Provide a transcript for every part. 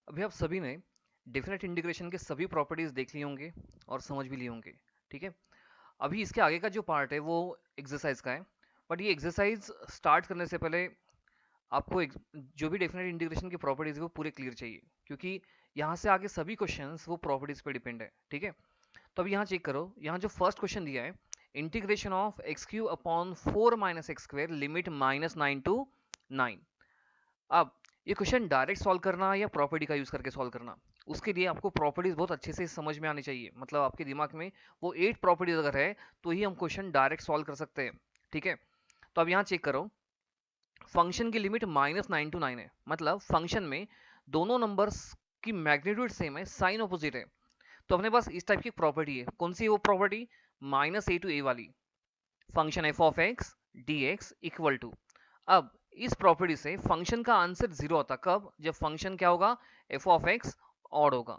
अभी आप सभी ने डेफिनेट इंटीग्रेशन के सभी प्रॉपर्टीज देख लिए होंगे और समझ भी लिए होंगे। ठीक है, अभी इसके आगे का जो पार्ट है वो एक्सरसाइज का है। बट ये एक्सरसाइज स्टार्ट करने से पहले आपको जो भी डेफिनेट इंटीग्रेशन की प्रॉपर्टीज है वो पूरे क्लियर चाहिए, क्योंकि यहाँ से आगे सभी क्वेश्चंस वो प्रॉपर्टीज पे डिपेंड है। ठीक है, तो अभी यहाँ चेक करो, यहाँ जो फर्स्ट क्वेश्चन दिया है, integration of x q upon 4 - x² limit -9 to 9। अब ये क्वेश्चन डायरेक्ट सॉल्व करना या प्रॉपर्टी का यूज करके सॉल्व करना, उसके लिए आपको प्रॉपर्टीज बहुत अच्छे से समझ में आनी चाहिए। मतलब आपके दिमाग में वो 8 प्रॉपर्टीज अगर है तो ही हम क्वेश्चन डायरेक्ट सॉल्व कर सकते हैं। ठीक है, तो अब यहाँ चेक करो, फंक्शन की लिमिट -9 to 9 है, मतलब फंक्शन में दोनों नंबर्स की मैग्नीट्यूड सेम है, साइन ऑपोजिट है। तो अपने पास इस टाइप की प्रॉपर्टी है, कौन सी है वो प्रॉपर्टी? -a to a वाली, function f of x d x equal to. अब इस प्रॉपर्टी से फंक्शन का आंसर जीरो होता कब? जब फंक्शन क्या होगा? एफ ऑफ एक्स ऑड होगा।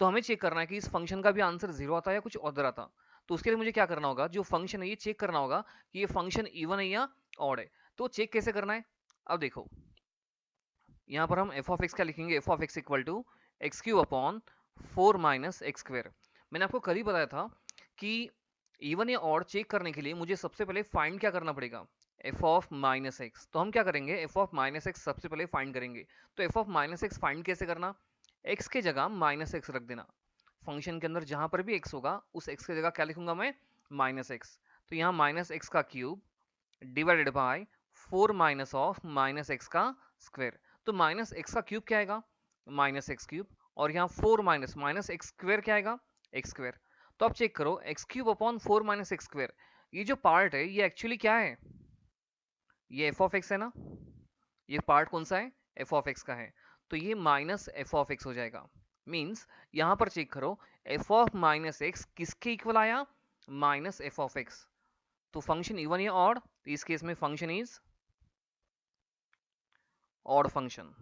तो हमें चेक करना है कि इस फंक्शन का भी आंसर जीरो आता है या कुछ अदर आता। तो उसके लिए मुझे क्या करना होगा, जो फंक्शन है ये चेक करना होगा कि ये फंक्शन इवन है या ऑड है। तो चेक कैसे करना है? अब देखो, यहाँ पर हम एफ ऑफ एक्स क्या लिखेंगे? F of x equal to x q upon 4 - x²। मैंने आपको कल ही बताया था कि इवन या ऑड चेक करने के लिए मुझे सबसे पहले फाइंड क्या करना पड़ेगा? F of minus x. तो हम क्या करेंगे? एफ ऑफ माइनस एक्स सबसे पहले फाइंड करेंगे। तो F of minus x find कैसे करना? एक्स के जगह माइनस एक्स रख देना। फंक्शन के अंदर जहां पर भी एक्स होगा उस एक्स की जगह क्या लिखूंगा मैं? Minus x. तो यहाँ माइनस एक्स का क्यूब डिवाइडेड बाय 4 - का स्क्वायर। तो माइनस एक्स का क्यूब क्या आएगा? Minus x cube. और यहाँ 4 माइनस एक्स स्क्वायर क्या आएगा? X square. तो आप चेक करो, x cube upon 4 - x square, ये जो पार्ट है ये एक्चुअली क्या है? ये एफ ऑफ एक्स है ना? ये पार्ट कौन सा है? एफ ऑफ एक्स का है। तो ये माइनस एफ ऑफ एक्स हो जाएगा। मीन्स यहां पर चेक करो, एफ ऑफ माइनस एक्स किसके इक्वल आया? Minus F of x. तो फंक्शन इवन या ऑड? तो इस केस में फंक्शन इज ऑड फंक्शन।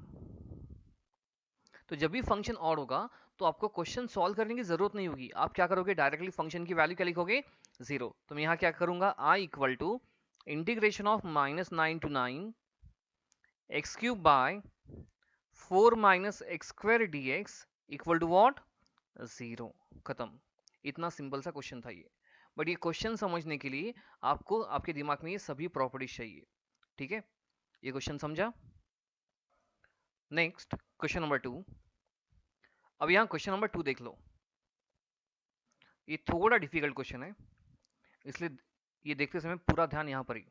तो जब भी फंक्शन ऑड होगा तो आपको क्वेश्चन सॉल्व करने की जरूरत नहीं होगी। आप क्या करोगे? डायरेक्टली फंक्शन की वैल्यू क्या लिखोगे? जीरो। तो मैं यहाँ क्या करूंगा? I equal to integration of -9 to 9 x cube by 4 - x² dx equal to what? Zero. खत्म। इतना सिंपल सा क्वेश्चन था ये। बट ये क्वेश्चन समझने के लिए आपको आपके दिमाग में ये सभी प्रॉपर्टीज चाहिए। ठीक है, ये क्वेश्चन समझा? Next question number 2। अब यहाँ क्वेश्चन नंबर 2 देख लो, ये थोड़ा डिफिकल्ट क्वेश्चन है, इसलिए ये देखते समय पूरा ध्यान यहाँ पर ही।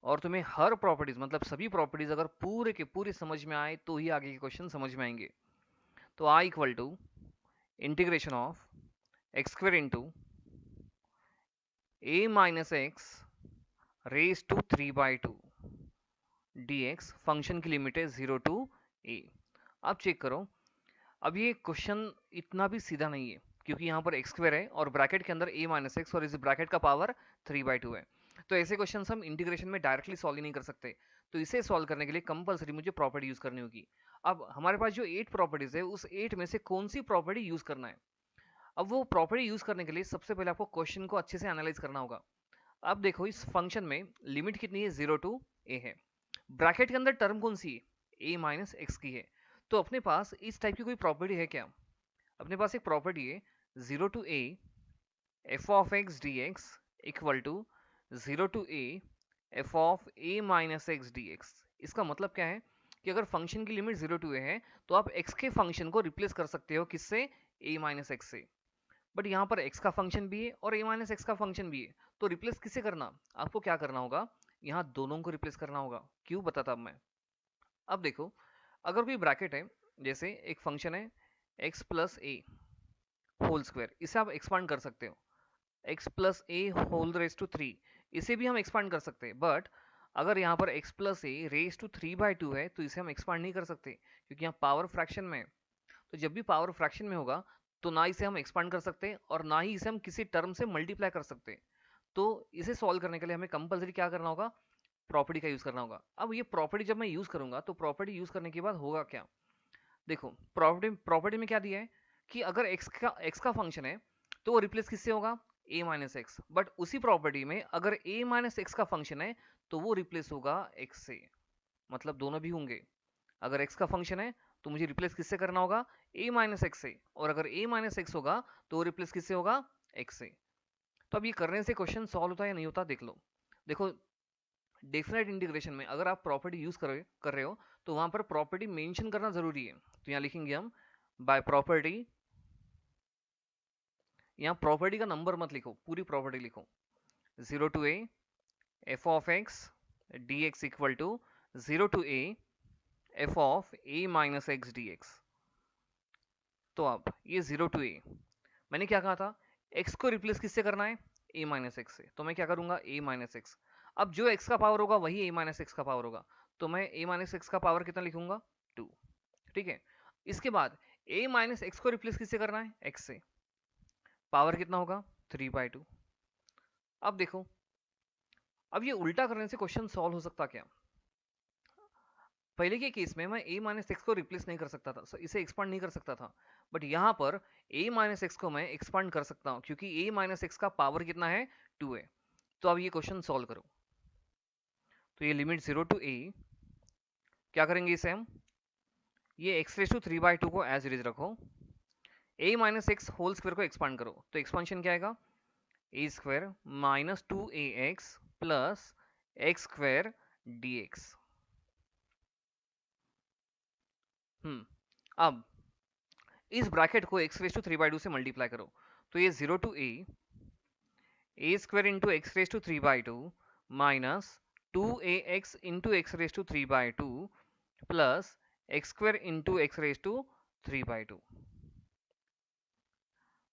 और तुम्हें हर प्रॉपर्टीज, मतलब सभी प्रॉपर्टीज अगर पूरे के पूरे समझ में आए तो ही आगे के क्वेश्चन समझ में आएंगे। तो I equal to integration of x² into a minus x raise to 3/2 dx, function की लिमिट है 0 to a। अब चेक करो, अब ये क्वेश्चन इतना भी सीधा नहीं है, क्योंकि यहाँ पर x² है और ब्रैकेट के अंदर a माइनस एक्स और इस ब्रैकेट का पावर 3/2 है। तो ऐसे क्वेश्चन हम इंटीग्रेशन में डायरेक्टली सॉल्व ही नहीं कर सकते। तो इसे सॉल्व करने के लिए कंपलसरी मुझे प्रॉपर्टी यूज करनी होगी। अब हमारे पास जो 8 प्रॉपर्टीज है उस 8 में से कौन सी प्रॉपर्टी यूज करना है? अब वो प्रॉपर्टी यूज करने के लिए सबसे पहले आपको क्वेश्चन को अच्छे से एनालाइज करना होगा। अब देखो, इस फंक्शन में लिमिट कितनी है? 0 to a है। ब्रैकेट के अंदर टर्म कौन सी है? a माइनस एक्स की है। तो अपने पास इस टाइप की कोई प्रॉपर्टी है क्या? अपने पास एक प्रॉपर्टी है 0 to a f of x d x equal to 0 to a f of a minus x d x. इसका मतलब क्या है कि अगर फंक्शन की लिमिट 0 to a है तो आप x के फंक्शन को रिप्लेस कर सकते हो किससे? a माइनस एक्स से। बट यहाँ पर x का फंक्शन भी है और a माइनस एक्स का फंक्शन भी है, तो रिप्लेस किससे करना? आपको क्या करना होगा? यहाँ दोनों को रिप्लेस करना होगा। क्यों बताता अब मैं। अब देखो, अगर कोई ब्रैकेट है, जैसे एक फंक्शन है x plus a whole square, इसे आप एक्सपांड कर सकते हो x plus a whole raise to 3, इसे भी हम एक्सपांड कर सकते हैं। बट अगर यहाँ पर x plus a raise to 3/2 है तो इसे हम एक्सपांड नहीं कर सकते, क्योंकि यहाँ पावर फ्रैक्शन में है। तो जब भी पावर फ्रैक्शन में होगा तो ना इसे हम एक्सपांड कर सकते और ना ही इसे हम किसी टर्म से मल्टीप्लाई कर सकते। तो इसे सॉल्व करने के लिए हमें कंपलसरी क्या करना होगा? प्रॉपर्टी का यूज करना होगा। अब ये प्रॉपर्टी जब मैं यूज करूंगा तो प्रॉपर्टी यूज करने के बाद होगा क्या? देखो, प्रॉपर्टी प्रॉपर्टी में क्या दिया है कि अगर x का फंक्शन है तो वो रिप्लेस किससे होगा? a minus x. बट उसी प्रॉपर्टी में अगर a माइनस एक्स का फंक्शन है तो वो रिप्लेस होगा x से। मतलब दोनों भी होंगे। अगर x का फंक्शन है तो मुझे रिप्लेस किससे करना होगा, a माइनस एक्स से, और अगर a माइनस एक्स होगा तो रिप्लेस किससे होगा, x से। तो अब ये करने से क्वेश्चन सॉल्व होता है या नहीं होता, देख लो। देखो, डेफिनेट इंटीग्रेशन में अगर आप प्रॉपर्टी यूज कर रहे हो तो वहां पर प्रॉपर्टी मेंशन करना जरूरी है। तो यहाँ लिखेंगे हम बाय प्रॉपर्टी, यहाँ प्रॉपर्टी का नंबर मत लिखो, पूरी प्रॉपर्टी लिखो। 0 to a f of x dx equal to 0 to a f of a minus x dx। तो अब ये 0 टू a, मैंने क्या कहा था, x को रिप्लेस किससे करना है, a माइनस एक्स से। तो मैं क्या करूंगा, a माइनस एक्स। अब जो x का पावर होगा वही a माइनस एक्स का पावर होगा, तो मैं a माइनस एक्स का पावर कितना लिखूंगा, 2। ठीक है, इसके बाद a माइनस एक्स को रिप्लेस किससे करना है, x से। पावर कितना होगा, 3/2। अब देखो, अब ये उल्टा करने से क्वेश्चन सॉल्व हो सकता क्या। पहले के केस में मैं a माइनस एक्स को रिप्लेस नहीं कर सकता था, इसे एक्सपांड नहीं कर सकता था, बट यहाँ पर a माइनस एक्स को मैं एक्सपांड कर सकता हूँ क्योंकि a माइनस एक्स का पावर कितना है, 2 है। तो अब ये क्वेश्चन सॉल्व करो। तो ये लिमिट 0 टू a, क्या करेंगे इसे हम, ये एक्स रेस टू 3/2 को एज इट इज रखो, a minus x whole square को एक्सपांड करो, तो एक्सपांशन क्या आएगा, a square minus 2ax plus x square dx। अब इस ब्रैकेट को x रेस टू 3/2 से मल्टीप्लाई करो, तो ये 0 to a square into x raise to 3/2 minus 2ax into x raise to 3/2 plus x square into x raise to 3/2।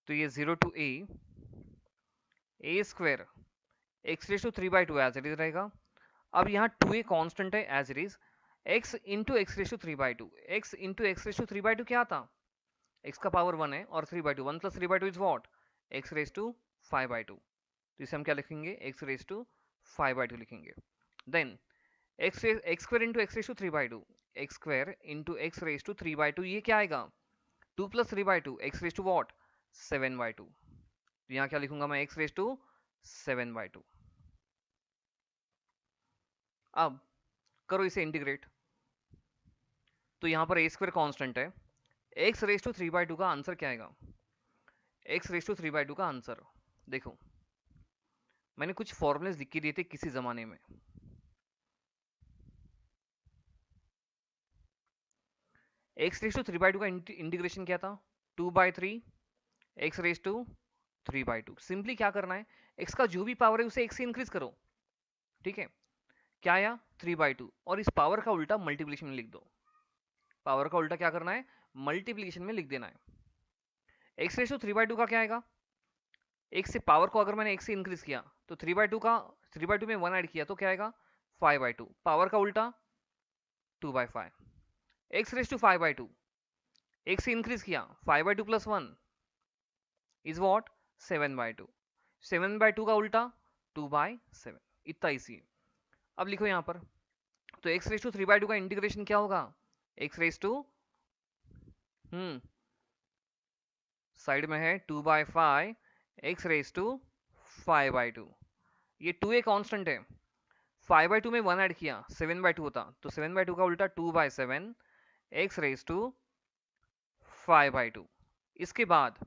तो ये 0 to a square x raise to 3/2 as it is रहेगा। अब यहाँ 2a constant है as it is, x into x raise to 3/2, x into x raise to 3/2 क्या था, x का power 1 है और 3/2, 1 plus 3/2 is what, x raise to 5/2। तो इसे हम क्या लिखेंगे, x रेस टू 5/2 लिखेंगे। Then x square into x raise to 3/2, x square into x raise to 3/2, ये क्या आएगा, 2 plus 3/2, x raise to what, 7/2। तो यहाँ क्या लिखूंगा मैं, x रेस टू 7/2। अब करो इसे इंटीग्रेट, तो यहाँ पर a स्क्वायर कांस्टेंट है, x रेस टू 3/2 का आंसर क्या आएगा, x रेस टू 3/2 का आंसर देखो, मैंने कुछ फॉर्मूलेस लिख के दिए थे किसी जमाने में। x रेस टू 3/2 का इंटीग्रेशन क्या था, 2/3 x रेस टू 3/2। सिंपली क्या करना है, x का जो भी पावर है उसे x से इंक्रीज करो। ठीक है, क्या आया, 3/2, और इस पावर का उल्टा मल्टीप्लिकेशन में लिख दो। पावर का उल्टा क्या करना है, मल्टीप्लिकेशन में लिख देना है। x रेस टू 3/2 का क्या आएगा, x से पावर को अगर मैंने x से इंक्रीज किया तो 3/2 में 1 ऐड किया तो क्या आएगा, 5/2। पावर का उल्टा 2/5। x रेस टू 5/2, x से इंक्रीज किया, 5/2 प्लस 1 इज वॉट, 7/2। 7/2 का उल्टा 2/7, इतना इसी है। अब लिखो यहाँ पर, तो x रेस टू 3/2 का इंटीग्रेशन क्या होगा, x रेस टू साइड में है 2/5 x रेस टू 5/2। ये 2a कांस्टेंट है, 5/2 में 1 ऐड किया 7/2 होता, तो 7/2 का उल्टा 2/7 x रेस टू 5/2। इसके बाद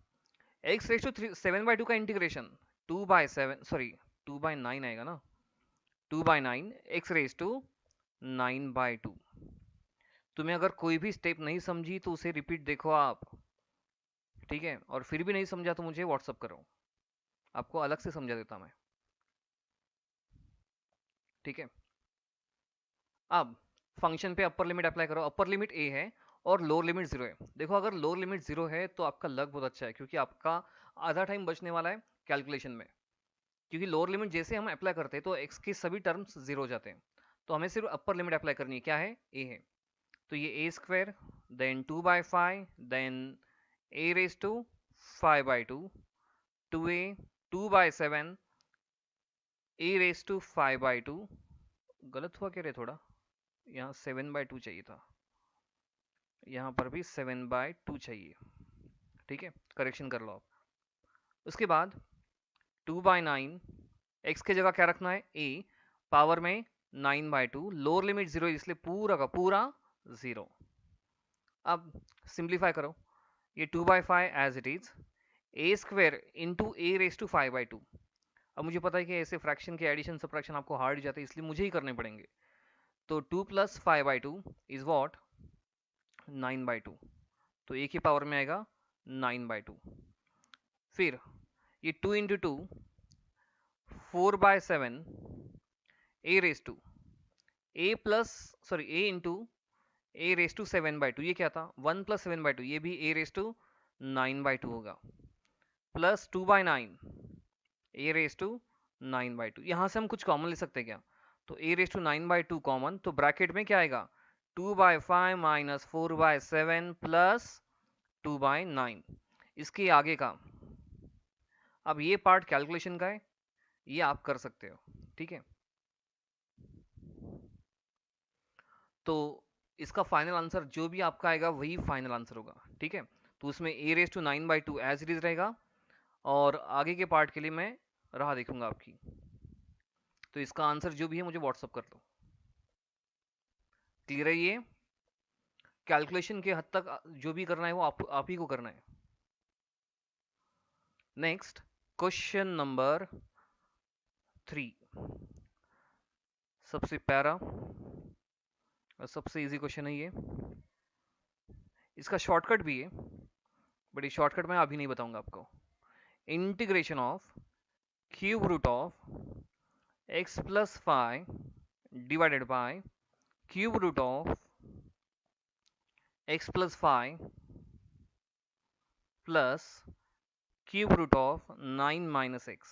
x रेस टू 7/2 का इंटीग्रेशन 2/7, सॉरी 2/9 आएगा ना, 2/9 x रेस टू 9/2। तुम्हें अगर कोई भी स्टेप नहीं समझी तो उसे रिपीट देखो आप, ठीक है, और फिर भी नहीं समझा तो मुझे व्हाट्सअप करो, आपको अलग से समझा देता मैं। ठीक है, अब फंक्शन पे अपर लिमिट अप्लाई करो, अपर लिमिट a है और लोअर लिमिट 0 है। देखो, अगर लोअर लिमिट 0 है तो आपका लक बहुत अच्छा है, क्योंकि आपका आधा टाइम बचने वाला है कैलकुलेशन में, क्योंकि लोअर लिमिट जैसे हम अप्लाई करते हैं तो x के सभी टर्म्स 0 हो जाते हैं। तो हमें सिर्फ अपर लिमिट अप्लाई करनी है, क्या है, a है। तो ये a square then 2/5 then a raise to 5/2, 2a 2/7 a raise to 5/2, गलत हुआ क्या रे थोड़ा, यहाँ 7/2 चाहिए था, यहाँ पर भी 7/2 चाहिए। ठीक है, करेक्शन कर लो आप। उसके बाद 2/9, x की जगह क्या रखना है, a, पावर में 9/2, लोअर लिमिट 0 इसलिए पूरा का पूरा 0। अब सिंप्लीफाई करो, ये 2/5 as it is, a square into a raise to 5/2। अब मुझे पता है कि ऐसे फ्रैक्शन के एडिशन सब्ट्रैक्शन आपको हार्ड जाते हैं, इसलिए मुझे ही करने पड़ेंगे। तो 2 + 5/2 इज वॉट, 9/2। तो ए की पावर में आएगा 9/2। फिर ये 2 into 2 4/7 a raise to a plus sorry a into a raise to 7/2, ये क्या था 1 + 7/2, ये भी ए रेस टू 9/2 होगा, प्लस 2/9 ए रेस टू 9/2। यहां से हम कुछ कॉमन ले सकते हैं क्या, तो ए रेस टू 9/2 कॉमन, तो ब्रैकेट में क्या आएगा 2/5 माइनस 4/7 प्लस 2/9, इसके आगे का। अब ये पार्ट कैलकुलेशन का है, ये आप कर सकते हो, ठीक है। तो इसका फाइनल आंसर जो भी आपका आएगा वही फाइनल आंसर होगा, ठीक है। तो उसमें a raise to 9/2 as it is रहेगा, और आगे के पार्ट के लिए मैं राह देखूंगा आपकी। तो इसका आंसर जो भी है मुझे व्हाट्सअप कर दो। क्लियर है ये, कैलकुलेशन के हद तक जो भी करना है वो आप ही को करना है। नेक्स्ट क्वेश्चन नंबर 3, सबसे प्यारा और सबसे इजी क्वेश्चन है ये। इसका शॉर्टकट भी है, बट ये शॉर्टकट मैं अभी नहीं बताऊंगा आपको। Integration of cube root of x plus 5 divided by cube root of x plus 5 plus cube root of 9 minus x,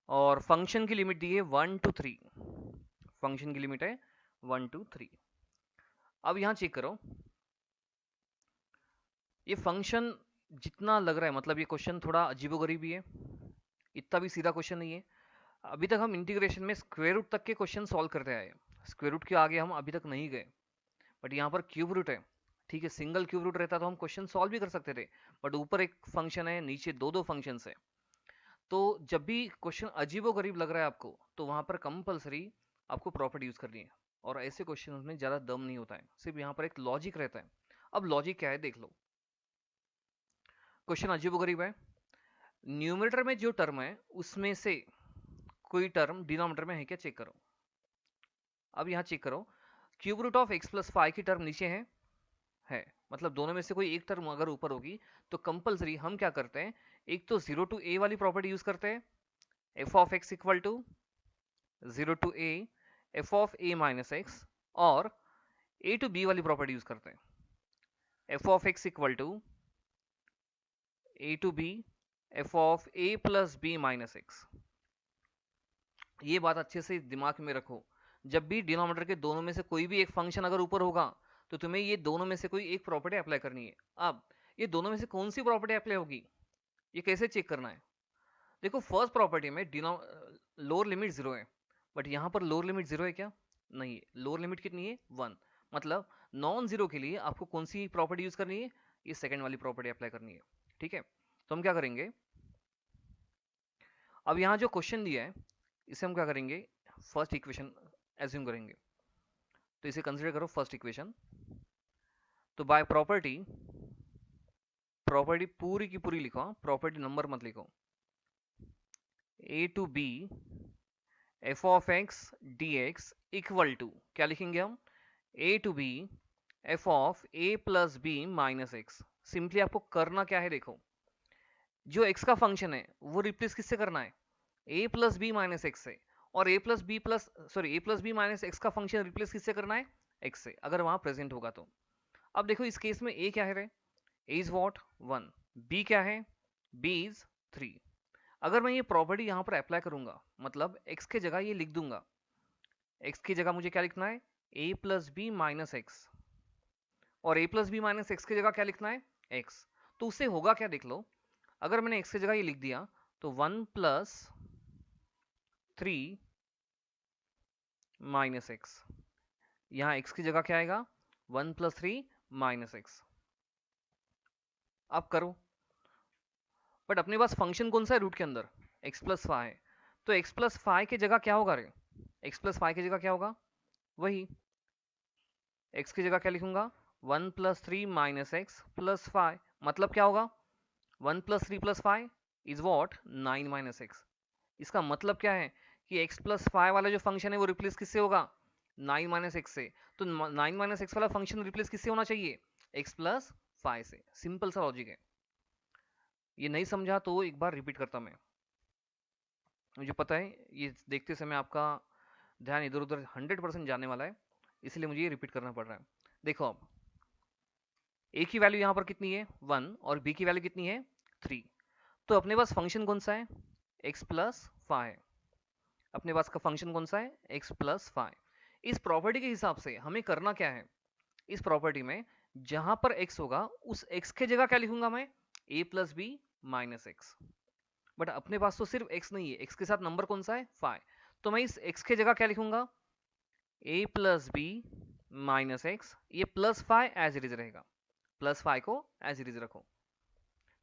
और फंक्शन की लिमिट दी है 1 to 3। फंक्शन की लिमिट है 1 to 3। अब यहां चेक करो, ये फंक्शन जितना लग रहा है, मतलब ये क्वेश्चन थोड़ा अजीबोगरीब ही है, इतना भी सीधा क्वेश्चन नहीं है। अभी तक हम इंटीग्रेशन में स्क्वायर रूट तक के क्वेश्चन सॉल्व करते आए, स्क्वायर रूट के आगे हम अभी तक नहीं गए। बट यहाँ पर क्यूब रूट है, ठीक है, सिंगल क्यूब रूट रहता तो हम क्वेश्चन सॉल्व भी कर सकते थे, बट ऊपर एक फंक्शन है, नीचे दो दो फंक्शन है। तो जब भी क्वेश्चन अजीबोगरीब लग रहा है आपको, तो वहां पर कंपलसरी आपको प्रॉपर्टी यूज करनी है, और ऐसे क्वेश्चन में ज्यादा दम नहीं होता है, सिर्फ यहाँ पर एक लॉजिक रहता है। अब लॉजिक क्या है देख लो, क्वेश्चन अजीबोगरीब है, न्यूमरेटर में जो टर्म है उसमें से कोई टर्म डिनोमिनेटर में है क्या, चेक करो। अब यहाँ चेक करो, cube root of x plus 5 की टर्म नीचे है, मतलब दोनों में से कोई एक टर्म अगर ऊपर होगी तो कंपलसरी हम क्या करते हैं, एक तो 0 to a वाली प्रॉपर्टी यूज करते हैं, f of x equal to 0 to a f of a minus x, और a to b वाली प्रॉपर्टी यूज करते हैं, f of x equal to a to b f of a plus b minus x. ये बात अच्छे से दिमाग में रखो, जब भी डिनोमिनेटर के दोनों में से कोई भी एक फंक्शन अगर ऊपर होगा तो तुम्हें ये दोनों में से कोई एक प्रॉपर्टी अप्लाई करनी है। अब ये दोनों में से कौन सी प्रॉपर्टी अप्लाई होगी, ये कैसे चेक करना है। देखो फर्स्ट प्रॉपर्टी में लोअर लिमिट 0 है, बट यहाँ पर लोअर लिमिट 0 है क्या, नहीं है। लोअर लिमिट कितनी है 1, मतलब नॉन जीरो के लिए आपको कौन सी प्रॉपर्टी यूज करनी है, ये सेकंड वाली प्रॉपर्टी अप्लाई करनी है, ठीक है। तो हम क्या करेंगे, अब यहाँ जो क्वेश्चन दिया है इसे हम क्या करेंगे, फर्स्ट इक्वेशन एज्यूम करेंगे। तो इसे कंसीडर करो फर्स्ट इक्वेशन। तो बाय प्रॉपर्टी, प्रॉपर्टी पूरी की पूरी लिखो, प्रॉपर्टी नंबर मत लिखो, a to b f of x dx equal to क्या लिखेंगे हम, a to b f of a plus b minus x. Simply आपको करना क्या है, देखो जो x का फंक्शन है वो रिप्लेस किससे करना है, a plus b minus x से, और a plus b minus x का फंक्शन रिप्लेस किससे करना है, x से, अगर वहां प्रेजेंट होगा तो। अब देखो इस केस में a क्या है रे, a इज वॉट 1, b क्या है, b इज 3। अगर मैं ये प्रॉपर्टी यहां पर अप्लाई करूंगा, मतलब x के जगह ये लिख दूंगा, x की जगह मुझे क्या लिखना है, a plus b minus x, और a plus b minus x की जगह क्या लिखना है, x। तो उससे होगा क्या देख लो, अगर मैंने x की जगह ये लिख दिया तो 1 प्लस 3 माइनस एक्स, यहाँ x की जगह क्या आएगा 1 प्लस 3 माइनस एक्स। अब करो, बट अपने पास फंक्शन कौन सा है रूट के अंदर, x प्लस 5 है, तो x प्लस 5 की जगह क्या होगा रे, x प्लस 5 की जगह क्या होगा, वही x की जगह क्या लिखूंगा 1 प्लस 3 माइनस एक्स प्लस 5, मतलब क्या होगा 1 plus 3 plus 5 is what 9 minus x. इसका मतलब क्या है कि x प्लस 5 वाला जो फंक्शन है वो रिप्लेस किससे होगा 9 माइनस एक्स से। तो 9 माइनस एक्स वाला फंक्शन रिप्लेस किससे होना चाहिए x प्लस 5 से। सिंपल सा लॉजिक है। ये नहीं समझा तो एक बार रिपीट करता मैं, मुझे पता है ये देखते समय आपका ध्यान इधर उधर 100% जाने वाला है, इसलिए मुझे ये रिपीट करना पड़ रहा है। देखो अब a की वैल्यू यहाँ पर कितनी है 1 और b की वैल्यू कितनी है 3। तो अपने पास फंक्शन कौन सा है x प्लस 5। अपने पास का फंक्शन कौन सा है x प्लस 5। इस प्रॉपर्टी के हिसाब से हमें करना क्या है, इस प्रॉपर्टी में जहां पर x होगा उस x के जगह क्या लिखूंगा मैं a plus b minus x. But अपने पास तो सिर्फ x नहीं है, x के साथ नंबर कौन सा है 5। तो मैं इस x के जगह क्या लिखूंगा a plus b minus x. ये प्लस 5 एज इट इज रहेगा, प्लस 5 को एज इट इज रखो।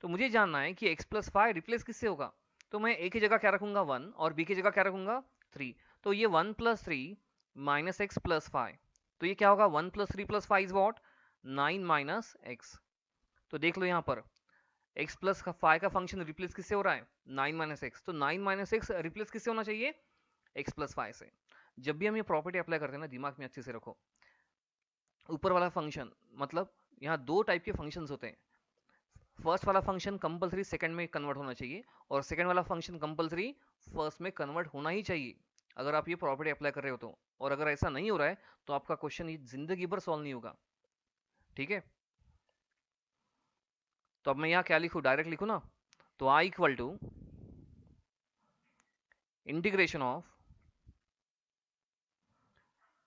तो मुझे जानना है कि x प्लस 5 रिप्लेस किससे होगा, तो मैं a की जगह क्या रखूंगा 1 और b की जगह क्या रखूंगा 3। तो ये 1 प्लस 3 माइनस एक्स प्लस 5, तो ये क्या होगा 1 plus 3 plus 5 is what 9 minus x. तो देख लो यहाँ पर x प्लस 5 का फंक्शन रिप्लेस किससे हो रहा है 9 माइनस एक्स। तो 9 माइनस एक्स रिप्लेस किससे होना चाहिए x प्लस 5 से। जब भी हम ये प्रॉपर्टी अप्लाई करते हैं ना दिमाग में अच्छे से रखो, ऊपर वाला फंक्शन मतलब यहाँ दो टाइप के फंक्शंस होते हैं। फर्स्ट वाला फंक्शन कंपलसरी सेकंड में कन्वर्ट होना चाहिए और सेकंड वाला फंक्शन कंपलसरी फर्स्ट में कन्वर्ट होना ही चाहिए अगर आप ये प्रॉपर्टी अप्लाई कर रहे हो तो। और अगर ऐसा नहीं हो रहा है तो आपका क्वेश्चन जिंदगी भर सॉल्व नहीं होगा। ठीक है, तो अब मैं यहाँ क्या लिखूँ डायरेक्ट लिखूँ ना, तो i equal to integration of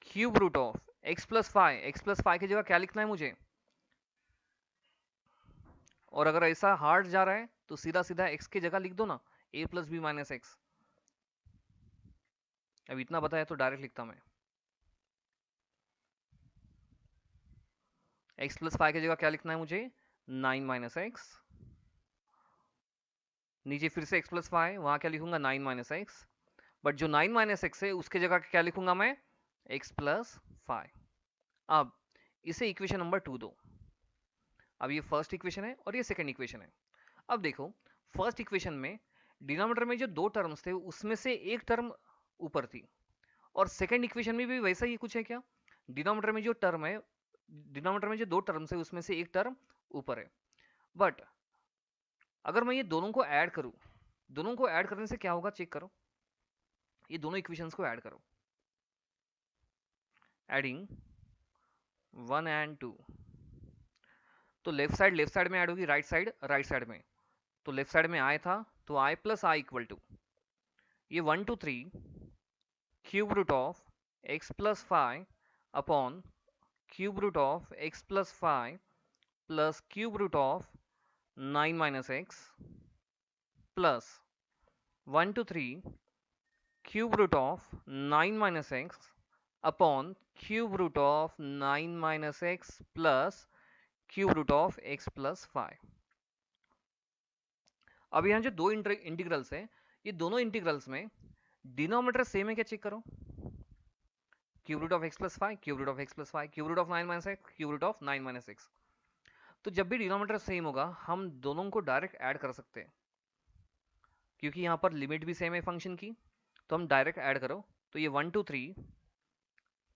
cube root of x plus 5। x plus 5 की जगह क्या लिखना है मुझे, और अगर ऐसा हार्ड जा रहा है तो सीधा सीधा x की जगह लिख दो ना a plus b minus x. अब इतना बताया तो डायरेक्ट लिखता मैं x प्लस 5 की जगह क्या लिखना है मुझे 9 माइनस एक्स। नीचे फिर से x प्लस 5 वहां क्या लिखूंगा 9 माइनस एक्स। बट जो 9 माइनस एक्स है उसके जगह क्या लिखूंगा मैं x प्लस 5। अब इसे इक्वेशन नंबर 2 दो। अब ये फर्स्ट इक्वेशन है और ये सेकंड इक्वेशन है। अब देखो फर्स्ट इक्वेशन में डिनोमिनेटर में जो दो टर्म्स थे उसमें से एक टर्म ऊपर थी, और सेकंड इक्वेशन में भी वैसा ही कुछ है क्या, डिनोमिनेटर में जो टर्म है, डिनोमिनेटर में जो दो टर्म्स है उसमें से एक टर्म ऊपर है। बट अगर मैं ये दोनों को ऐड करूं, दोनों को ऐड करने से क्या होगा चेक करो, ये दोनों इक्वेशंस को ऐड करो, एडिंग 1 एंड 2। तो लेफ्ट साइड में ऐड होगी, राइट साइड में। तो लेफ्ट साइड में आई था तो I plus I equal to ये 1 2 3 cube root of x plus 5 upon cube root of x plus 5 plus cube root of 9 minus x plus 1 2 3 cube root of 9 minus x upon cube root of 9 minus x plus cube root of x plus 5। अब यहाँ जो दो integrals है, ये दोनों integrals में denominator same है क्या चेक करो, cube root of x plus 5 cube root of x plus 5 cube root of 9 minus x cube root of 9 minus x. तो जब भी डिनोमिनेटर सेम होगा हम दोनों को डायरेक्ट ऐड कर सकते हैं, क्योंकि यहाँ पर लिमिट भी सेम है फंक्शन की, तो हम डायरेक्ट ऐड करो। तो ये 1 2 3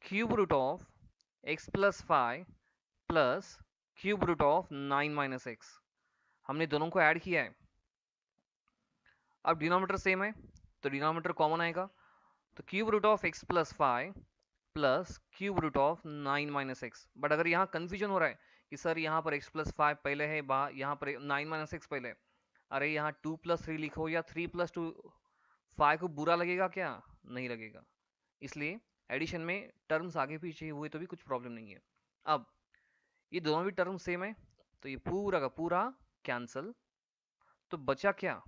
cube root of x plus 5 plus cube root of 9 minus x, हमने दोनों को ऐड किया है। अब डिनोमिनेटर सेम है तो डिनोमिनेटर कॉमन आएगा, तो cube root of x plus 5 plus cube root of 9 minus x. But अगर यहाँ कंफ्यूजन हो रहा है कि सर यहाँ पर x प्लस 5 पहले है, यहाँ पर 9 माइनस एक्स पहले है, अरे यहाँ 2 प्लस 3 लिखो या 3 प्लस 2, 5 को बुरा लगेगा क्या, नहीं लगेगा। इसलिए एडिशन में टर्म्स आगे पीछे हुए तो भी कुछ प्रॉब्लम नहीं है। अब ये दोनों भी टर्म सेम है तो ये पूरा का पूरा कैंसल। तो बचा क्या,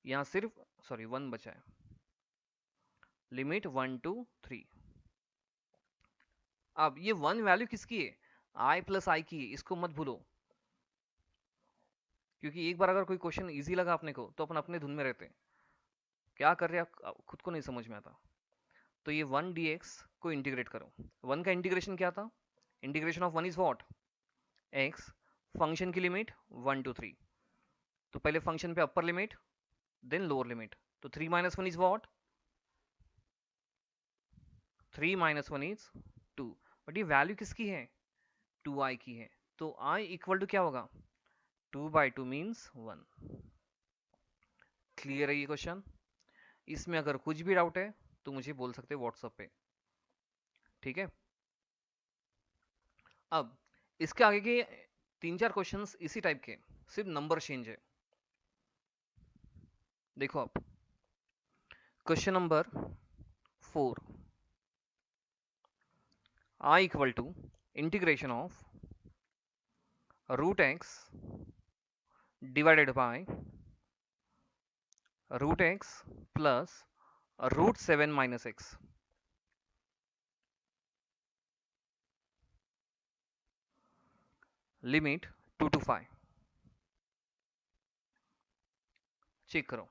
यहाँ सिर्फ 1 बचा है, लिमिट 1 to 3। अब ये 1 वैल्यू किसकी है i प्लस आई की है, इसको मत भूलो, क्योंकि एक बार अगर कोई क्वेश्चन इजी लगा अपने को तो अपन अपने धुन में रहते हैं, क्या कर रहे हैं आप खुद को नहीं समझ में आता। तो ये 1 dx को इंटीग्रेट करो। 1 का इंटीग्रेशन क्या था? Integration of 1 is what? x। Function की लिमिट 1 to 3, तो पहले फंक्शन पे upper limit then lower limit, तो 3 - 1 इज व्हाट? 3 - 1 इज 2, बट ये वैल्यू किसकी है? 2i की है, तो i इक्वल टू क्या होगा? 2/2 मीन्स 1। क्लियर है ये क्वेश्चन? इसमें अगर कुछ भी डाउट है तो मुझे बोल सकते हैं व्हाट्सएप पे, ठीक है। अब इसके आगे के 3-4 क्वेश्चंस इसी टाइप के, सिर्फ नंबर चेंज है। देखो आप, question number 4, i equal to integration of √x divided by √x plus √7 - x, limit 2 to 5। Check करो,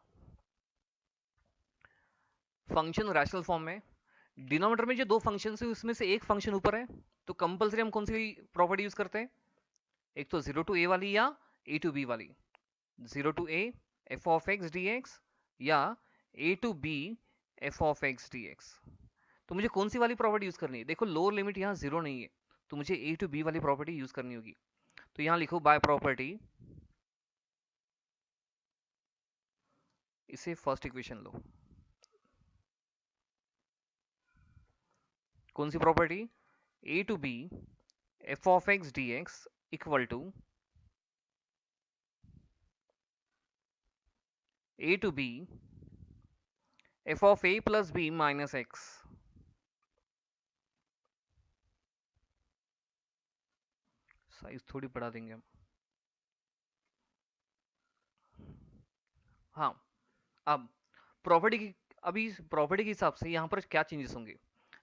फंक्शन रैशनल फॉर्म में, डिनोमिनेटर में जो दो फंक्शन है उसमें से एक फंक्शन ऊपर है, तो कंपलसरी हम कौन सी प्रॉपर्टी यूज करते हैं? एक तो 0 to a वाली या a to b वाली। 0 to a f of x dx या a to b f of x dx। तो मुझे कौन सी वाली प्रॉपर्टी यूज करनी है? देखो लोअर लिमिट यहाँ 0 नहीं है, तो मुझे a to b वाली प्रॉपर्टी यूज करनी होगी। तो यहाँ लिखो बाय प्रॉपर्टी, इसे फर्स्ट इक्वेशन लो। कौन सी property? a to b f of x dx equal to a to b f of a plus b minus x। Size थोड़ी बढ़ा देंगे हम। हाँ, अब प्रॉपर्टी की, अभी प्रॉपर्टी के हिसाब से यहाँ पर क्या चेंजेस होंगे?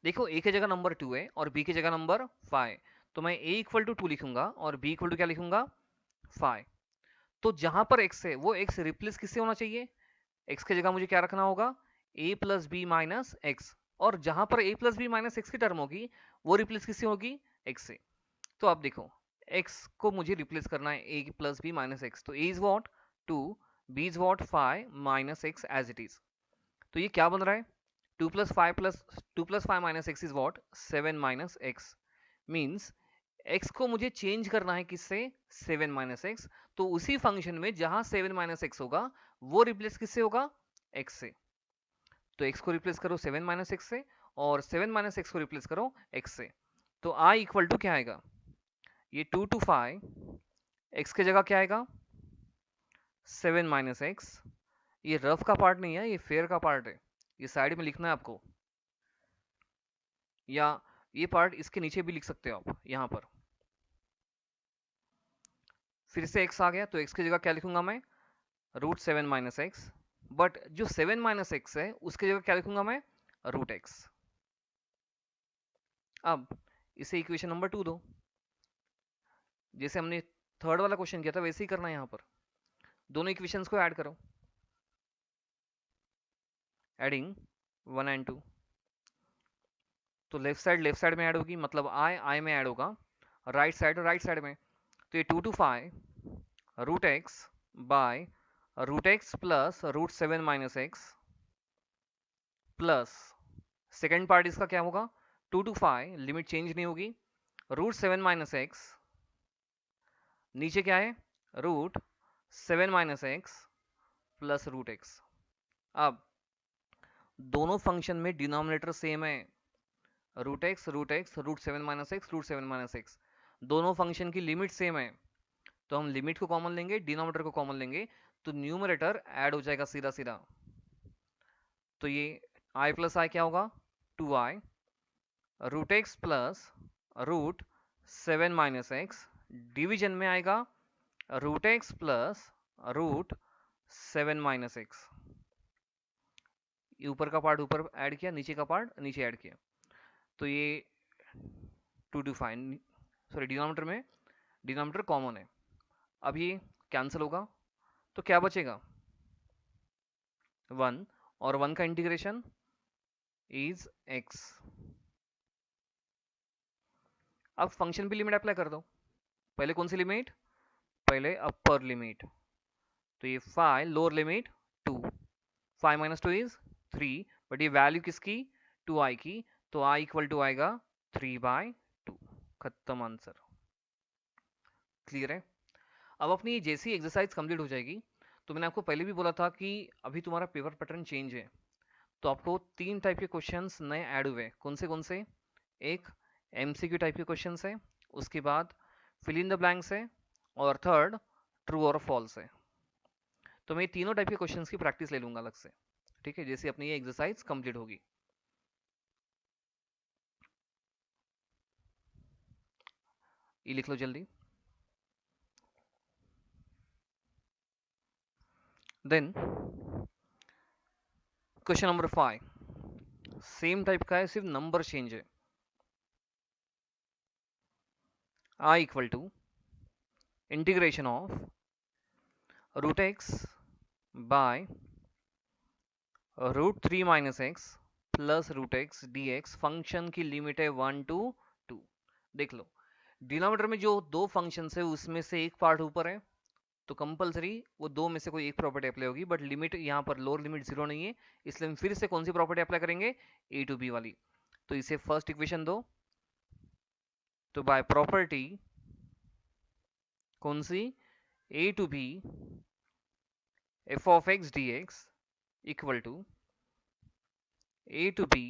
देखो a की जगह नंबर 2 है और b की जगह नंबर 5, तो मैं a इक्वल टू 2 लिखूंगा और b इक्वल टू क्या लिखूंगा? 5। तो जहां पर x है वो x रिप्लेस किससे होना चाहिए? x की जगह मुझे क्या रखना होगा? a plus b minus x, और जहां पर a plus b minus x की टर्म होगी वो रिप्लेस किससे होगी? x से। तो अब देखो, x को मुझे रिप्लेस करना है a plus b minus x, तो a is what? 2, b is what? 5 minus x as it is. तो ये क्या बन रहा है? 2 + 5 minus x is what? 7 minus x. Means x को मुझे चेंज करना है किससे? 7 माइनस एक्स। तो उसी फंक्शन में जहां 7 माइनस एक्स होगा वो रिप्लेस किससे होगा? x से। तो x को रिप्लेस करो 7 माइनस एक्स से, और 7 माइनस एक्स को रिप्लेस करो x से। तो i इक्वल टू क्या आएगा? ये 2 to 5, x की जगह क्या आएगा? 7 माइनस एक्स। ये रफ का पार्ट नहीं है, ये फेयर का पार्ट है, ये साइड में लिखना है आपको, या ये पार्ट इसके नीचे भी लिख सकते हो आप यहाँ पर। फिर से x आ गया, तो x की जगह क्या लिखूंगा मैं? √7 माइनस एक्स, बट जो 7 माइनस एक्स है उसकी जगह क्या लिखूंगा मैं? √x। अब इसे इक्वेशन नंबर 2 दो, जैसे हमने थर्ड वाला क्वेश्चन किया था वैसे ही करना है। यहाँ पर दोनों इक्वेशंस को ऐड करो, एडिंग 1 and 2। तो लेफ्ट साइड में ऐड होगी, मतलब आई में ऐड होगा, राइट साइड में। तो ये 2 to 5 √x by √x plus √7 minus x, plus second part इसका क्या होगा? 2 to 5, लिमिट चेंज नहीं होगी, √7 माइनस एक्स, नीचे क्या है? √7 माइनस एक्स प्लस √x। अब दोनों फंक्शन में डिनोमिनेटर सेम है, √x √7 minus x √7 minus x, दोनों फंक्शन की लिमिट सेम है, तो हम लिमिट को कॉमन लेंगे, डिनोमिनेटर को कॉमन लेंगे, तो न्यूमरेटर ऐड हो जाएगा सीधा सीधा। तो ये i प्लस आई क्या होगा? 2i √x plus √7 minus x, division में आएगा √x प्लस √7 माइनस एक्स। ऊपर का पार्ट ऊपर ऐड किया, नीचे का पार्ट नीचे ऐड किया, तो ये 2 to 5, सॉरी डिनोमिनेटर कॉमन है। अब ये कैंसिल होगा, तो क्या बचेगा? 1, और 1 का इंटीग्रेशन इज x। अब फंक्शन भी लिमिट अप्लाई कर दो। पहले कौन सी लिमिट? पहले अपर लिमिट, तो ये 5, lower limit 2, 5 minus 2 is 3, but ये वैल्यू किसकी? 2i की, तो i इक्वल टू आएगा 3/2। खत्म आंसर। क्लियर है? अब अपनी जैसी एक्सरसाइज कंप्लीट हो जाएगी, तो मैंने आपको पहले भी बोला था कि अभी तुम्हारा पेपर पैटर्न चेंज है, तो आपको 3 टाइप के क्वेश्चंस नए ऐड हुए। कौन से? एक एमसीक्यू टाइप के क्वेश्चंस है, उसके बाद फिल इन द ब्लैंक्स है, और थर्ड ट्रू और फॉल्स है। तो मैं तीनों टाइप के क्वेश्चंस की प्रैक्टिस ले लूंगा अलग से, ठीक है, जैसे अपनी ये एक्सरसाइज कंप्लीट होगी। ये लिख लो जल्दी। Then question number 5 same type का है, सिर्फ नंबर चेंज है। i equal to integration of root x by root 3 minus x plus root x d x. Function की लिमिट है 1 to 2। देख लो, डिनोमिनेटर में जो दो फंक्शन है उसमें से एक पार्ट ऊपर है, तो कंपलसरी वो दो में से कोई एक प्रॉपर्टी अप्लाई होगी, बट लिमिट यहाँ पर लोअर लिमिट 0 नहीं है, इसलिए हम फिर से कौन सी प्रॉपर्टी अप्लाई करेंगे? ए टू बी वाली। तो इसे फर्स्ट इक्वेशन दो, तो बाय प्रॉपर्टी कौन सी? A to b f of x d x equal to a to b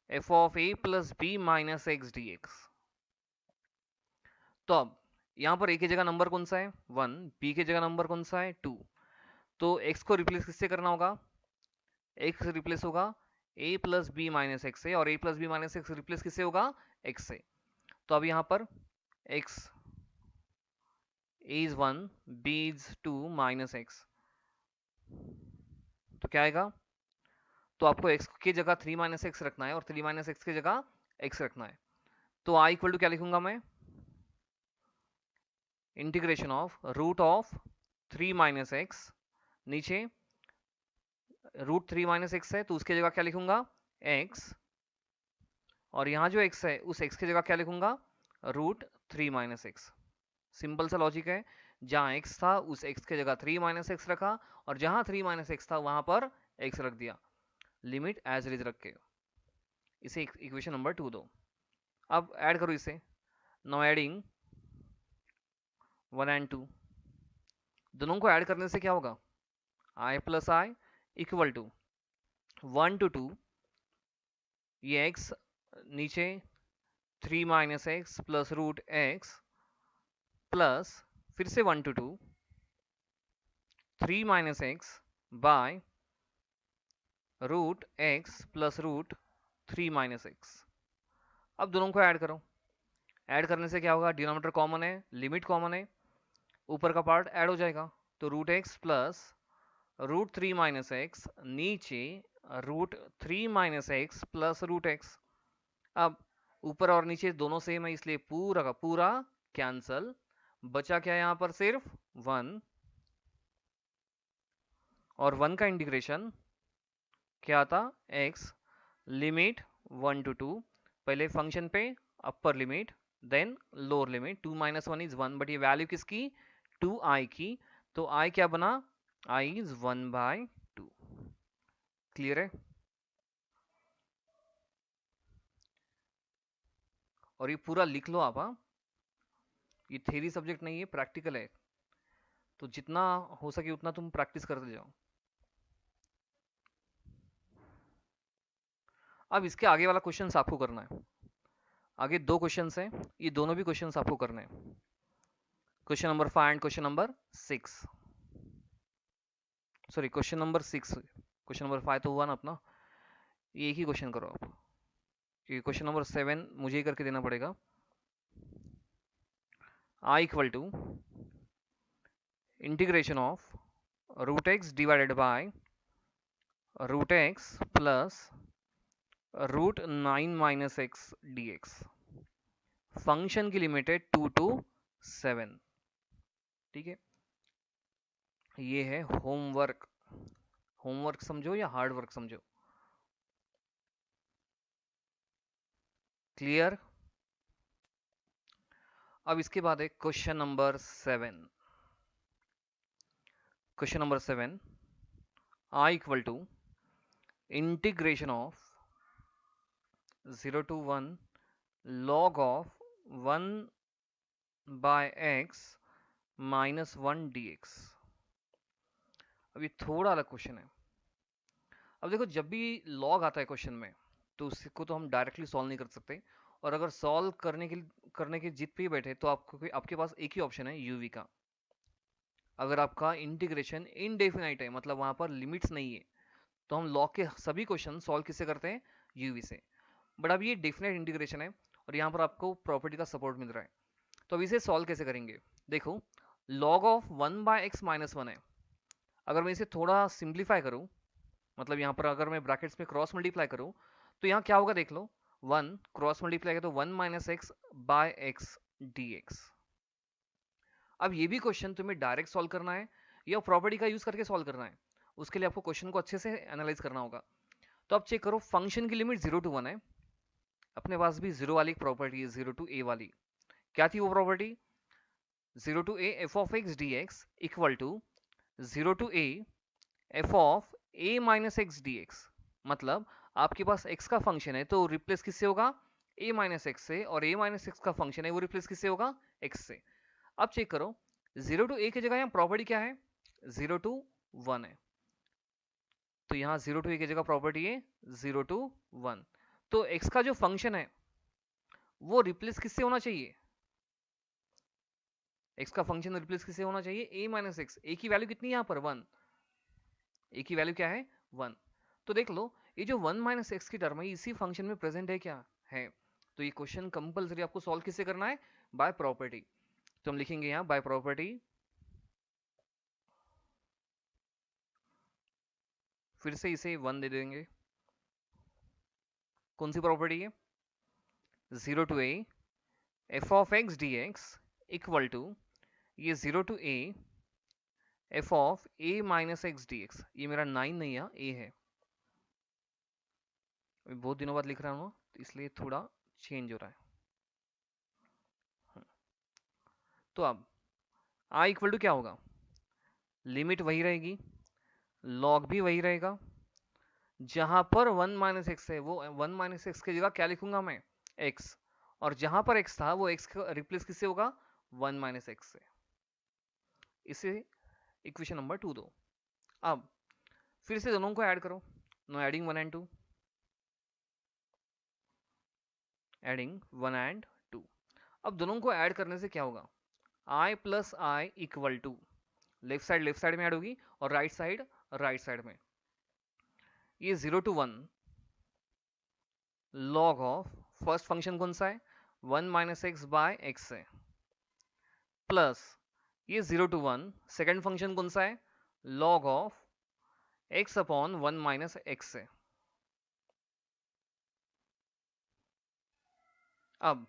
f of a plus b minus x d x. तो अब यहाँ पर ए की जगह नंबर कौन सा है? 1, बी की जगह नंबर कौन सा है? 2। तो x को रिप्लेस किससे करना होगा? x रिप्लेस होगा a plus b minus x से, और a plus b minus x replace किससे होगा? x से। तो अब यहाँ पर x a is 1, b is 2 minus x, तो क्या आएगा? तो आपको x की जगह 3 माइनस एक्स रखना है और 3 माइनस एक्स की जगह x रखना है। तो i इक्वल टू क्या लिखूंगा मैं? Integration of root of 3 minus x, नीचे रूट 3 माइनस एक्स है तो उसकी जगह क्या लिखूंगा? x, और यहाँ जो x है उस x की जगह क्या लिखूंगा? Root 3 minus x. सिंपल सा लॉजिक है, जहाँ x था उस x की जगह 3 माइनस एक्स रखा, और जहाँ 3 माइनस एक्स था वहां पर x रख दिया, लिमिट एज इट इज रख के। इसे इक्वेशन नंबर 2 दो। अब ऐड करो इसे। नाउ एडिंग 1 and 2, दोनों को ऐड करने से क्या होगा? i plus I equal to 1 to 2, ये x नीचे 3 minus x plus root x, plus फिर से 1 to 2 3 minus x by root x plus root 3 minus x. अब दोनों को ऐड करो। ऐड करने से क्या होगा? डिनोमिनेटर कॉमन है, लिमिट कॉमन है, ऊपर का पार्ट ऐड हो जाएगा, तो root x plus root 3 minus x, नीचे root 3 minus x plus root x. अब ऊपर और नीचे दोनों सेम है, इसलिए पूरा का पूरा कैंसल। बचा क्या यहाँ पर? सिर्फ 1, और 1 का इंटीग्रेशन क्या था? x लिमिट 1 to 2, पहले फंक्शन पे upper limit, then lower limit. 2 minus 1 is 1, but ये वैल्यू किसकी? 2i की, तो i क्या बना? i is 1/2। क्लियर है? और ये पूरा लिख लो आप, हाँ, ये थ्योरी सब्जेक्ट नहीं है, प्रैक्टिकल है, तो जितना हो सके उतना तुम प्रैक्टिस करते जाओ। अब इसके आगे वाला क्वेश्चन आपको करना है। आगे दो क्वेश्चंस हैं, ये दोनों भी क्वेश्चंस आपको करने हैं। Question number 5 and question number 6, sorry question number 6, question number 5 तो हुआ ना अपना, ये एक ही क्वेश्चन करो आप, क्योंकि क्वेश्चन नंबर 7 मुझे ही करके देना पड़ेगा। i equal to integration of root x divided by root x plus root 9 minus x d x. Function की लिमिट है 2 to 7। ठीक है, ये है होमवर्क। होमवर्क समझो या हार्ड वर्क समझो? क्लियर? अब इसके बाद है question number 7। Question number 7, I equal to integration of 0 to 1 log of 1 by x minus 1 dx। अब ये थोड़ा अलग क्वेश्चन है। अब देखो, जब भी लॉग आता है क्वेश्चन में तो उसको तो हम डायरेक्टली सॉल्व नहीं कर सकते, और अगर सॉल्व करने के जिद पे ही बैठे तो आपके पास एक ही ऑप्शन है, यूवी का। अगर आपका इंटीग्रेशन इनडेफिनाइट है, मतलब वहां पर लिमिट्स नहीं है, तो हम लॉग के सभी क्वेश्चन सॉल्व किससे करते हैं, यूवी से। बट अब ये डेफिनेट इंटीग्रेशन है और यहाँ पर आपको प्रॉपर्टी का सपोर्ट मिल रहा है, तो अब इसे सॉल्व कैसे करेंगे। देखो, log of 1 by x minus 1 है। अगर मैं इसे थोड़ा सिंप्लीफाई करूं, मतलब यहाँ पर अगर मैं ब्रैकेट्स में क्रॉस मल्टीप्लाई करूं, तो यहाँ क्या होगा देख लो, 1 क्रॉस मल्टीप्लाई किया तो 1 minus x by x d x. अब ये भी क्वेश्चन तुम्हें डायरेक्ट सॉल्व करना है या प्रॉपर्टी का यूज करके सॉल्व करना है, उसके लिए आपको क्वेश्चन को अच्छे से एनालाइज करना होगा। तो अब चेक करो, फंक्शन की लिमिट 0 to 1 है, अपने पास भी जीरो वाली प्रॉपर्टी है, 0 to a वाली। क्या थी वो property, 0 to a f of x dx equal to 0 to a f of a minus x d x. मतलब आपके पास x का फंक्शन है तो रिप्लेस किससे होगा, a माइनस एक्स से, और a माइनस एक्स का फंक्शन है वो रिप्लेस किससे होगा, x से। अब चेक करो, 0 to a की जगह यहाँ प्रॉपर्टी क्या है, 0 to 1 है, तो यहाँ 0 to a की जगह प्रॉपर्टी है 0 to 1। तो x का जो फंक्शन है वो रिप्लेस किससे होना चाहिए, x का फंक्शन रिप्लेस किससे होना चाहिए, a माइनस एक्स। a की वैल्यू कितनी है यहाँ पर, 1। a की वैल्यू क्या है, 1। तो देख लो, ये जो 1 माइनस एक्स की टर्म है इसी फंक्शन में प्रेजेंट है क्या, है। तो ये क्वेश्चन कंपलसरी आपको सॉल्व किससे करना है, बाय प्रॉपर्टी। तो हम लिखेंगे यहाँ बाय प्रॉपर्टी, फिर से इसे 1 दे देंगे। कौन सी प्रॉपर्टी है, 0 to a f of x d x equal to, ये 0 to a f of a minus x d x. ये मेरा 9 नहीं है, ए है, बहुत दिनों बाद लिख रहा हूँ तो इसलिए थोड़ा चेंज हो रहा है। तो अब आई इक्वल टू क्या होगा, लिमिट वही रहेगी, लॉग भी वही रहेगा। जहां पर 1 माइनस एक्स है वो 1 माइनस एक्स की जगह क्या लिखूंगा मैं, x। और जहां पर x था वो x का रिप्लेस किससे होगा, 1 माइनस एक्स से। इसे इक्वेशन नंबर 2 दो। अब फिर से दोनों को ऐड करो, no adding 1 and 2, adding 1 and 2। अब दोनों को ऐड करने से क्या होगा, i plus I equal to, left side में ऐड होगी और राइट साइड में। ये 0 to 1 log of first function कौन सा है, 1 माइनस एक्स बाय एक्स है, प्लस ये 0 to 1 सेकेंड फंक्शन कौन सा है, log of x upon 1 minus x है। अब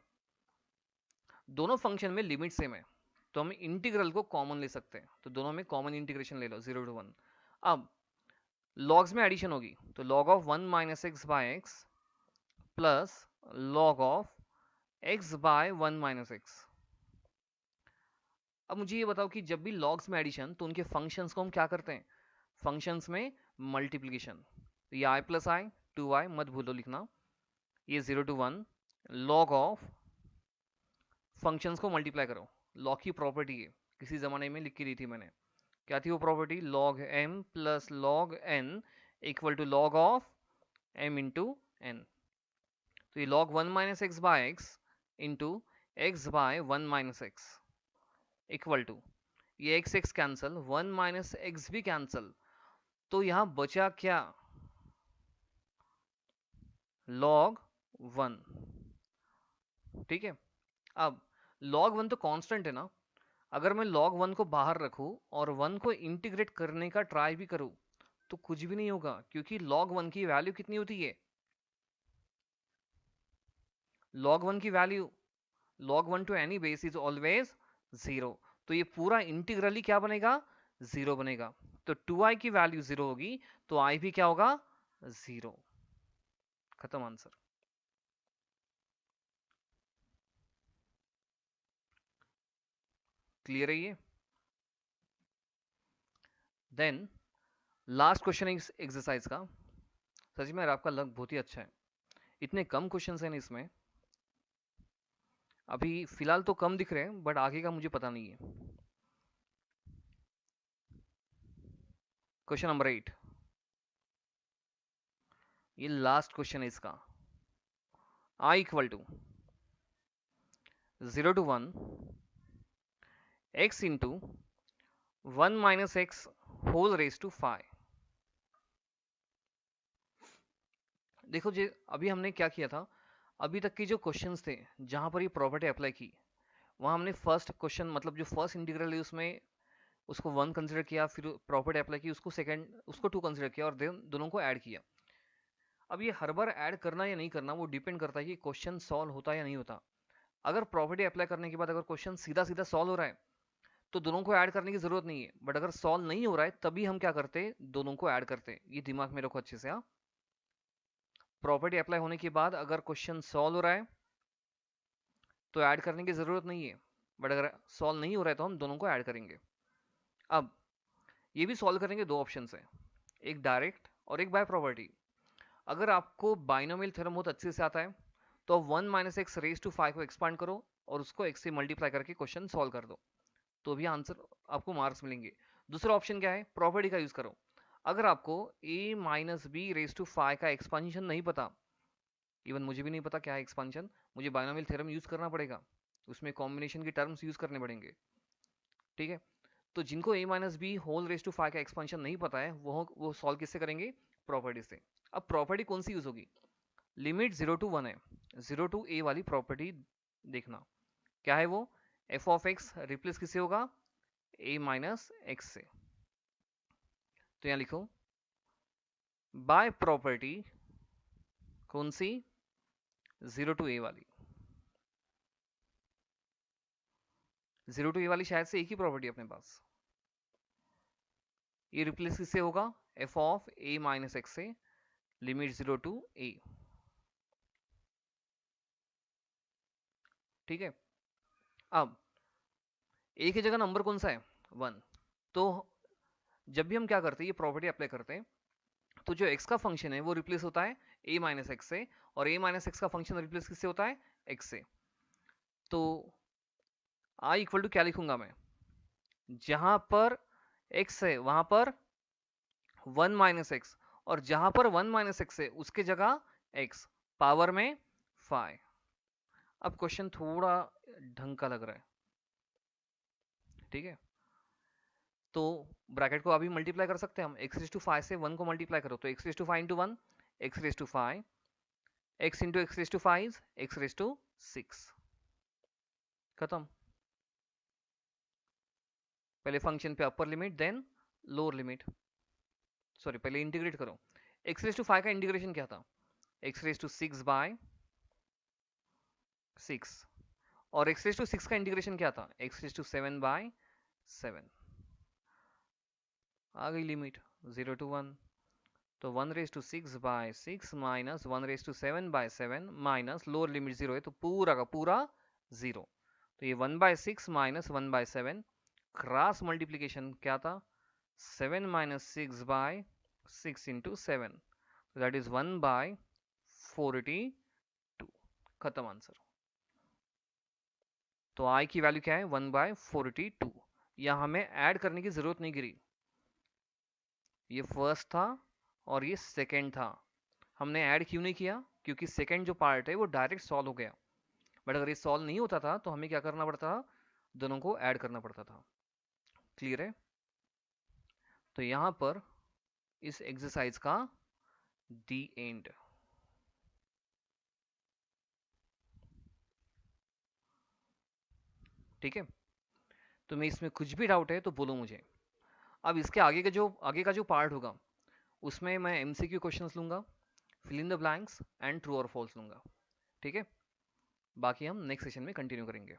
दोनों फंक्शन में लिमिट सेम है तो हम इंटीग्रल को कॉमन ले सकते हैं, तो दोनों में कॉमन इंटीग्रेशन ले लो 0 to 1। अब लॉग्स में एडिशन होगी तो log of 1 minus x by x plus log of x by 1 minus x. अब मुझे ये बताओ कि जब भी लॉग्स में एडिशन तो उनके फंक्शंस को हम क्या करते हैं, फंक्शंस में मल्टीप्लिकेशन। तो ये आई प्लस आई 2i मत भूलो लिखना, ये 0 to 1 लॉग ऑफ फंक्शंस को मल्टीप्लाई करो। लॉग की प्रॉपर्टी है, किसी जमाने में लिख के दी थी मैंने, क्या थी वो property, log m plus log n equal to log of m into n। तो ये log 1 minus x by X into X by 1 minus X equal to, ये X X cancel, 1 minus X भी कैंसल, तो यहां बचा क्या, log 1। ठीक है। अब log 1 तो कांस्टेंट है ना, अगर मैं log 1 को बाहर रखूं और 1 को इंटीग्रेट करने का ट्राई भी करूं तो कुछ भी नहीं होगा, क्योंकि log 1 की वैल्यू कितनी होती है, log 1 की value, log 1 to any base is always 0। तो ये पूरा इंटीग्रल ही क्या बनेगा, 0 बनेगा। तो 2i की वैल्यू 0 होगी तो i भी क्या होगा, 0। खत्म आंसर। क्लियर है ये? देन लास्ट क्वेश्चन इस एक्सरसाइज का, सच में आपका लक बहुत ही अच्छा है, इतने कम क्वेश्चन हैं इसमें। अभी फिलहाल तो कम दिख रहे हैं, बट आगे का मुझे पता नहीं है। क्वेश्चन नंबर 8, ये लास्ट क्वेश्चन है इसका। I equal to 0 to 1 x into 1 minus x whole raise to 5। देखो जी, अभी हमने क्या किया था, अभी तक के जो क्वेश्चंस थे जहां पर ये प्रॉपर्टी अप्लाई की, वहां हमने फर्स्ट क्वेश्चन मतलब जो फर्स्ट इंटीग्रल है उसमें उसको 1 कंसिडर किया, फिर प्रॉपर्टी अप्लाई की, उसको सेकंड उसको 2 कंसिडर किया, और देन दोनों को ऐड किया। अब ये हर बार ऐड करना या नहीं करना वो डिपेंड करता है कि क्वेश्चन सॉल्व होता है या नहीं होता। अगर प्रॉपर्टी अप्लाई करने के बाद अगर क्वेश्चन सीधा सीधा सॉल्व हो रहा है तो दोनों को ऐड करने की जरूरत नहीं है, बट अगर सॉल्व नहीं हो रहा है तभी हम क्या करते हैं, दोनों को ऐड करते हैं। ये दिमाग में रखो अच्छे से। हाँ, प्रॉपर्टी अप्लाई होने के बाद अगर क्वेश्चन सॉल्व हो रहा है तो ऐड करने की जरूरत नहीं है, बट अगर सॉल्व नहीं हो रहा है तो हम दोनों को ऐड करेंगे। अब ये भी सॉल्व करेंगे, दो ऑप्शन है, एक डायरेक्ट और एक बाय प्रॉपर्टी। अगर आपको बाइनोमियल थ्योरम बहुत अच्छे से आता है तो 1 माइनस एक्स रेज टू 5 को एक्सपांड करो और उसको x से मल्टीप्लाई करके क्वेश्चन सॉल्व कर दो, तो भी आंसर आपको मार्क्स मिलेंगे। दूसरा ऑप्शन क्या है, प्रॉपर्टी का यूज करो। अगर आपको a minus b raise to 5 का एक्सपांशन नहीं पता, इवन मुझे भी नहीं पता क्या है एक्सपांशन, मुझे बाइनोमियल थ्योरम यूज करना पड़ेगा, उसमें कॉम्बिनेशन की टर्म्स यूज करने पड़ेंगे। ठीक है, तो जिनको a minus b whole raise to 5 का एक्सपांशन नहीं पता है वो सॉल्व किससे करेंगे, प्रॉपर्टी से। अब प्रॉपर्टी कौन सी यूज होगी, लिमिट 0 टू 1 है, 0 टू a वाली प्रॉपर्टी देखना क्या है वो, f ऑफ x रिप्लेस किससे होगा, a माइनस एक्स से। तो यहां लिखो बाय प्रॉपर्टी कौन सी, 0 टू a वाली। 0 टू a वाली शायद से एक ही प्रॉपर्टी अपने पास, ये रिप्लेस किससे होगा, f of a minus x से, लिमिट 0 टू a। ठीक है, अब a की जगह नंबर कौन सा है, 1। तो जब भी हम क्या करते हैं, ये प्रॉपर्टी अप्लाई करते हैं, तो जो x का फंक्शन है वो रिप्लेस होता है a माइनस एक्स से, और a माइनस एक्स का फंक्शन रिप्लेस किससे होता है, x से। तो i इक्वल टू क्या लिखूंगा मैं, जहां पर x है वहां पर 1 माइनस एक्स, और जहां पर 1 माइनस एक्स है उसके जगह x पावर में 5। अब क्वेश्चन थोड़ा ढंग का लग रहा है। ठीक है, तो ब्रैकेट को अभी मल्टीप्लाई कर सकते हैं हम, x रेज टू 5 से 1 को मल्टीप्लाई करो तो x raise to 5 into 1 x raise to 5, x into x raise to 5 x raise to 6, खत्म। पहले फंक्शन पे upper limit then lower limit, sorry पहले इंटीग्रेट करो। x रेज टू 5 का इंटीग्रेशन क्या था, x रेज टू 6 बाय 6, और x raise to 6 का इंटीग्रेशन क्या था, x रेज टू 7 बाय 7। आ गई लिमिट 0 टू 1, तो 1 raise to 6 by 6 minus 1 raise to 7 by 7 minus lower limit 0 है तो पूरा का पूरा 0। तो ये 1 by 6 minus 1 by 7, cross multiplication क्या था, 7 minus 6 by 6 into 7, that is 1 by 42, खत्म आंसर। तो i की वैल्यू क्या है, 1 बाय 42। यहां हमें ऐड करने की जरूरत नहीं गिरी, ये फर्स्ट था और ये सेकेंड था। हमने ऐड क्यों नहीं किया, क्योंकि सेकेंड जो पार्ट है वो डायरेक्ट सॉल्व हो गया, बट अगर ये सॉल्व नहीं होता था तो हमें क्या करना पड़ता था, दोनों को ऐड करना पड़ता था। क्लियर है, तो यहां पर इस एक्सरसाइज का दी एंड। ठीक है, तो मैं इसमें कुछ भी डाउट है तो बोलो मुझे। अब इसके आगे का जो पार्ट होगा उसमें मैं एमसीक्यू क्वेश्चंस लूंगा, fill in the blanks and true और फॉल्स लूंगा। ठीक है, बाकी हम नेक्स्ट सेशन में कंटिन्यू करेंगे।